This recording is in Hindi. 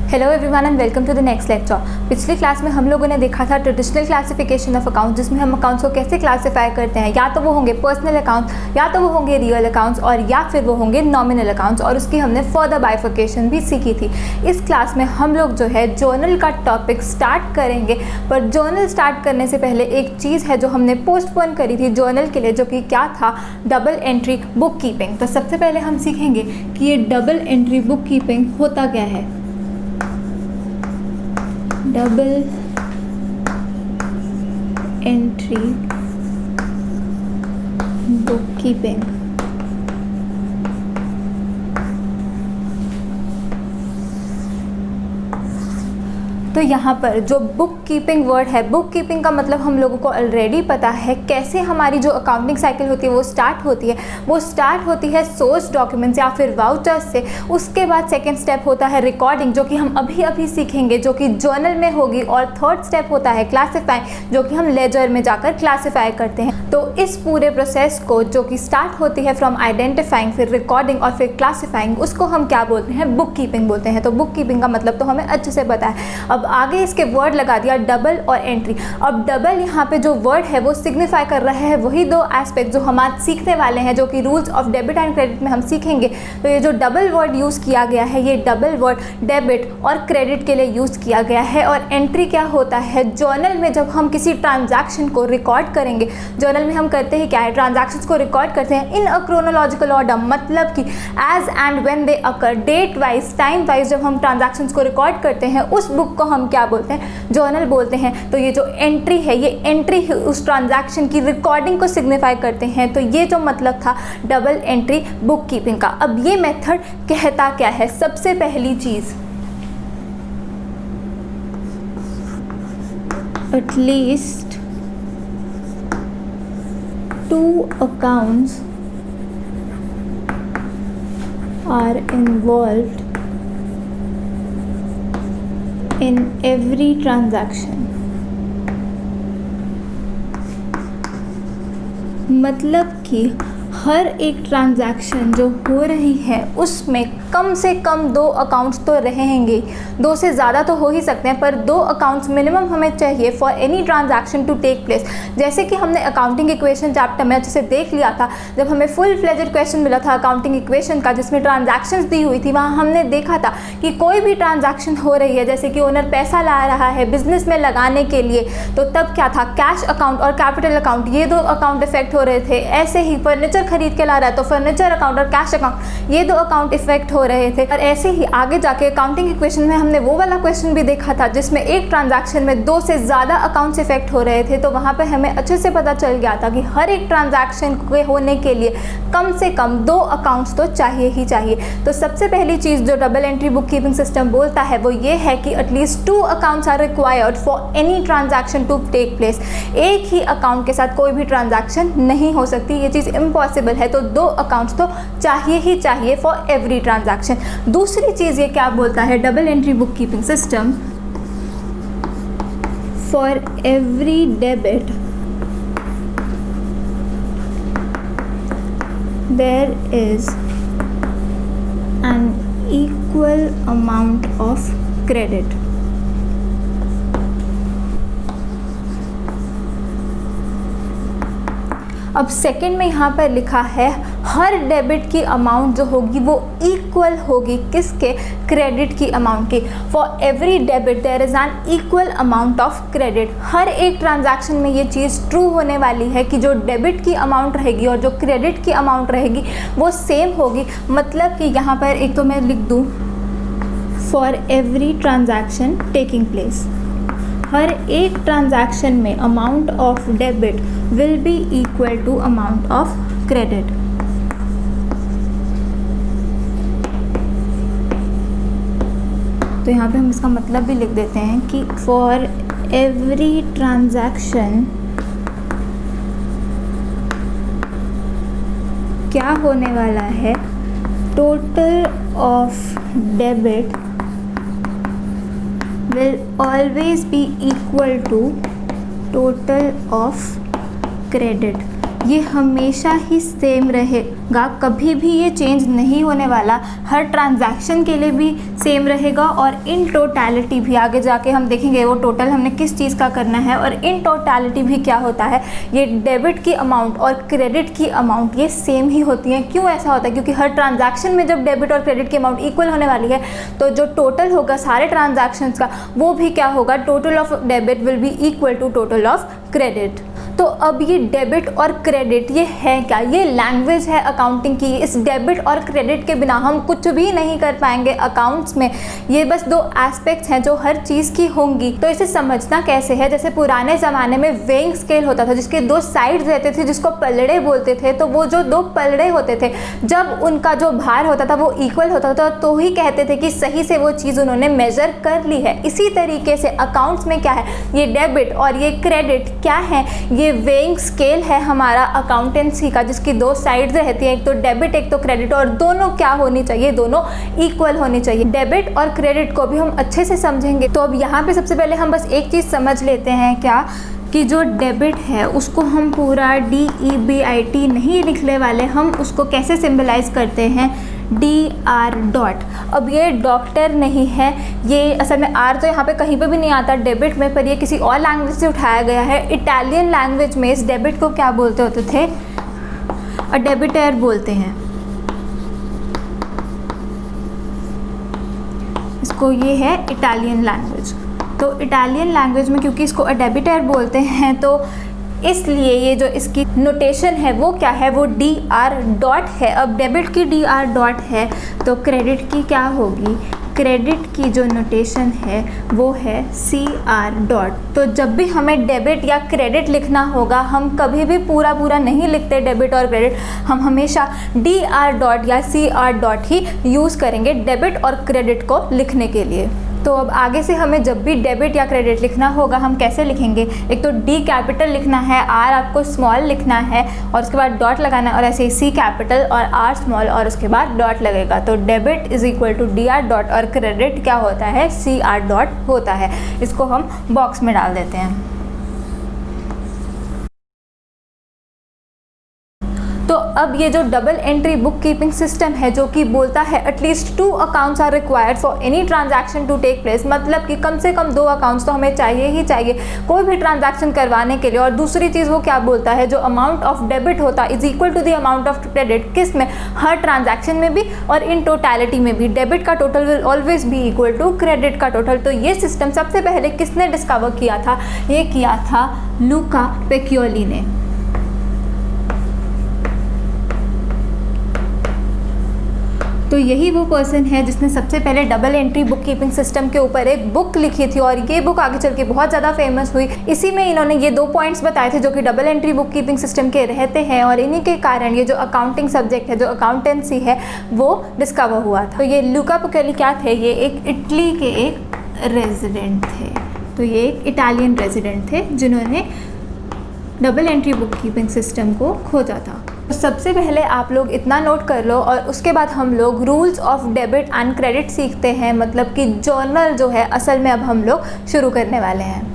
Hello everyone and welcome to the next lecture. पिछली क्लास में हम लोगों ने देखा था ट्रेडिशनल क्लासिफिकेशन ऑफ अकाउंट, जिसमें हम अकाउंट्स को कैसे क्लासिफाई करते हैं। या तो वो होंगे पर्सनल अकाउंट्स, या तो वो होंगे रियल अकाउंट्स, और या फिर वो होंगे नॉमिनल अकाउंट्स, और उसकी हमने फर्दर बाइफिकेशन भी सीखी थी। इस क्लास में हम लोग जो है जर्नल का टॉपिक स्टार्ट करेंगे, पर जर्नल स्टार्ट करने से पहले एक चीज़ है जो हमने पोस्टपोन करी थी जर्नल के लिए, जो कि क्या था, डबल एंट्री बुक कीपिंग। तो सबसे पहले हम सीखेंगे कि ये डबल एंट्री बुक कीपिंग होता क्या है। डबल एंट्री बुक कीपिंग तो यहाँ पर जो बुक कीपिंग वर्ड है, बुक कीपिंग का मतलब हम लोगों को ऑलरेडी पता है कैसे हमारी जो अकाउंटिंग साइकिल होती है वो स्टार्ट होती है। वो स्टार्ट होती है सोर्स डॉक्यूमेंट्स या फिर वाउचर्स से। उसके बाद सेकंड स्टेप होता है रिकॉर्डिंग, जो कि हम अभी अभी सीखेंगे, जो कि जर्नल में होगी। और थर्ड स्टेप होता है क्लासीफाइंग, जो कि हम लेजर में जाकर क्लासीफाई करते हैं। तो इस पूरे प्रोसेस को, जो कि स्टार्ट होती है फ्रॉम आइडेंटिफाइंग, फिर रिकॉर्डिंग और फिर क्लासीफाइंग, उसको हम क्या बोलते हैं, बुक कीपिंग बोलते हैं। तो बुक कीपिंग का मतलब तो हमें अच्छे से पता है। अब आगे इसके वर्ड लगा दिया डबल और एंट्री। अब डबल यहाँ पे जो वर्ड है वो सिग्निफाई कर रहा है वही दो एस्पेक्ट जो हम आज सीखने वाले हैं, जो कि rules of debit and credit में हम सीखेंगे। तो ये जो डबल वर्ड यूज़ किया गया है, ये डबल वर्ड डेबिट और क्रेडिट के लिए यूज़ किया गया है। और एंट्री क्या होता है, जर्नल में जब हम किसी ट्रांजैक्शन को रिकॉर्ड करेंगे, जर्नल में हम करते हैं क्या है, ट्रांजैक्शंस को रिकॉर्ड करते हैं इन अ क्रोनोलॉजिकल ऑर्डर, मतलब कि as and when they occur, date wise, time wise जब हम ट्रांजैक्शंस को रिकॉर्ड करते हैं, उस बुक को हम क्या बोलते हैं, जर्नल बोलते हैं। तो ये जो एंट्री है, ये एंट्री उस ट्रांजैक्शन की रिकॉर्डिंग को सिग्निफाई करते हैं। तो ये जो मतलब था डबल एंट्री बुक कीपिंग का। अब ये मेथड कहता क्या है, सबसे पहली चीज, at least 2 accounts are involved in every transaction। मतलब कि हर एक ट्रांजैक्शन जो हो रही है उसमें कम से कम 2 अकाउंट्स तो रहेंगे। 2 से ज़्यादा तो हो ही सकते हैं, पर 2 अकाउंट्स मिनिमम हमें चाहिए for any transaction to take place. जैसे कि हमने अकाउंटिंग इक्वेशन चैप्टर में अच्छे से देख लिया था, जब हमें फुल फ्लेजेड क्वेश्चन मिला था अकाउंटिंग इक्वेशन का, जिसमें ट्रांजैक्शंस दी हुई थी, वहाँ हमने देखा था कि कोई भी ट्रांजैक्शन हो रही है, जैसे कि ओनर पैसा ला रहा है बिजनेस में लगाने के लिए, तो तब क्या था, कैश अकाउंट और कैपिटल अकाउंट, ये 2 अकाउंट इफेक्ट हो रहे थे। ऐसे ही फर्नीचर खरीद के ला रहा है तो फर्नीचर अकाउंट और कैश अकाउंट, ये 2 अकाउंट इफेक्ट हो रहे थे। और ऐसे ही आगे जाके अकाउंटिंग इक्वेशन में हमने वो वाला क्वेश्चन भी देखा था जिसमें एक ट्रांजैक्शन में 2 से ज़्यादा अकाउंट्स इफेक्ट हो रहे थे। तो वहाँ पे हमें अच्छे से पता चल गया था कि हर एक ट्रांजैक्शन के होने के लिए कम से कम 2 अकाउंट्स तो चाहिए ही चाहिए। तो सबसे पहली चीज़ जो double entry book keeping system बोलता है वो ये है कि at least 2 accounts are required for any transaction to take place. एक ही अकाउंट के साथ कोई भी ट्रांजैक्शन नहीं हो सकती, ये चीज़ इम्पॉसिबल है। तो 2 अकाउंट्स तो चाहिए ही चाहिए फॉर एवरी ट्रांजैक्शन। दूसरी चीज़ ये क्या बोलता है double entry book keeping system, for every debit there is an equal amount of credit. अब सेकंड में यहाँ पर लिखा है हर डेबिट की अमाउंट जो होगी वो इक्वल होगी किसके, क्रेडिट की अमाउंट की। For every debit there is an equal amount of credit. हर एक ट्रांजैक्शन में ये चीज़ ट्रू होने वाली है कि जो डेबिट की अमाउंट रहेगी और जो क्रेडिट की अमाउंट रहेगी वो सेम होगी। मतलब कि यहाँ पर एक तो मैं लिख दूँ, for every transaction taking place, हर एक ट्रांजैक्शन में amount of debit will be equal to amount of credit. तो यहाँ पे हम इसका मतलब भी लिख देते हैं कि फॉर एवरी ट्रांजैक्शन क्या होने वाला है, total of debit will always be equal to total of credit। ये हमेशा ही सेम रहे कभी भी ये चेंज नहीं होने वाला, हर ट्रांजैक्शन के लिए भी सेम रहेगा और इन टोटलिटी भी आगे जाके हम देखेंगे वो टोटल हमने किस चीज़ का करना है। और इन टोटलिटी भी क्या होता है, ये डेबिट की अमाउंट और क्रेडिट की अमाउंट ये सेम ही होती हैं। क्यों ऐसा होता है, क्योंकि हर ट्रांजैक्शन में जब डेबिट और क्रेडिट की अमाउंट इक्वल होने वाली है तो जो टोटल होगा सारे ट्रांजैक्शंस का वो भी क्या होगा, total of debit will be equal to total of credit. तो अब ये डेबिट और क्रेडिट ये है क्या, ये लैंग्वेज है अकाउंटिंग की। इस डेबिट और क्रेडिट के बिना हम कुछ भी नहीं कर पाएंगे अकाउंट्स में। ये बस दो एस्पेक्ट्स हैं जो हर चीज़ की होंगी। तो इसे समझना कैसे है, जैसे पुराने ज़माने में वेइंग स्केल होता था जिसके दो साइड्स रहते थे जिसको पलड़े बोलते थे। तो वो जो दो पलड़े होते थे जब उनका जो भार होता था वो इक्वल होता था तो ही कहते थे कि सही से वो चीज़ उन्होंने मेजर कर ली है। इसी तरीके से अकाउंट्स में क्या है, ये डेबिट और ये क्रेडिट क्या है, ये वेइंग स्केल है हमारा अकाउंटेंसी का जिसकी दो साइड्स रहती है, एक तो डेबिट एक तो क्रेडिट, और दोनों क्या होनी चाहिए, दोनों इक्वल होनी चाहिए। डेबिट और क्रेडिट को भी हम अच्छे से समझेंगे। तो अब यहाँ पे सबसे पहले हम बस एक चीज़ समझ लेते हैं क्या, कि जो डेबिट है उसको हम पूरा DEBIT नहीं लिखने वाले, हम उसको कैसे सिंबलाइज करते हैं, DR. अब ये डॉक्टर नहीं है, ये असल में R तो यहाँ पे कहीं पे भी नहीं आता डेबिट में, पर ये किसी और लैंग्वेज से उठाया गया है। इटालियन लैंग्वेज में इस डेबिट को क्या बोलते होते थे, डेबिटर बोलते हैं इसको, ये है इटालियन लैंग्वेज। तो इटालियन लैंग्वेज में क्योंकि इसको डेबिटर बोलते हैं तो इसलिए ये जो इसकी नोटेशन है वो क्या है, वो DR. है। अब डेबिट की DR. है तो क्रेडिट की क्या होगी, क्रेडिट की जो नोटेशन है वो है CR. तो जब भी हमें डेबिट या क्रेडिट लिखना होगा हम कभी भी पूरा पूरा नहीं लिखते डेबिट और क्रेडिट, हम हमेशा DR. या CR. ही यूज़ करेंगे डेबिट और क्रेडिट को लिखने के लिए। तो अब आगे से हमें जब भी डेबिट या क्रेडिट लिखना होगा हम कैसे लिखेंगे, एक तो D कैपिटल लिखना है, R आपको स्मॉल लिखना है और उसके बाद डॉट लगाना है, और ऐसे ही C कैपिटल और R स्मॉल और उसके बाद डॉट लगेगा। तो debit is equal to DR. और क्रेडिट क्या होता है, CR. होता है। इसको हम बॉक्स में डाल देते हैं। तो अब ये जो double entry book keeping system है जो कि बोलता है at least 2 accounts are required for any transaction to take place, मतलब कि कम से कम 2 अकाउंट्स तो हमें चाहिए ही चाहिए कोई भी ट्रांजैक्शन करवाने के लिए। और दूसरी चीज़ वो क्या बोलता है, जो अमाउंट ऑफ डेबिट होता है is equal to the amount of credit, किस में, हर ट्रांजैक्शन में भी और इन टोटलिटी में भी। डेबिट का total will always be equal to credit का टोटल। तो ये सिस्टम सबसे पहले किसने डिस्कवर किया था, ये किया था लूका पेक्योली ने। तो यही वो पर्सन है जिसने सबसे पहले double entry book keeping system के ऊपर एक बुक लिखी थी और ये बुक आगे चल के बहुत ज़्यादा फेमस हुई। इसी में इन्होंने ये 2 पॉइंट्स बताए थे जो कि double entry book keeping system के रहते हैं और इन्हीं के कारण ये जो अकाउंटिंग सब्जेक्ट है, जो अकाउंटेंसी है, वो डिस्कवर हुआ था। तो ये लूका पेक्योली क्या थे, ये एक इटली के एक रेजिडेंट थे। तो ये एक इटालियन रेजिडेंट थे जिन्होंने double entry book keeping system को खोजा था। तो सबसे पहले आप लोग इतना नोट कर लो और उसके बाद हम लोग rules of debit and credit सीखते हैं, मतलब कि जर्नल जो है असल में अब हम लोग शुरू करने वाले हैं।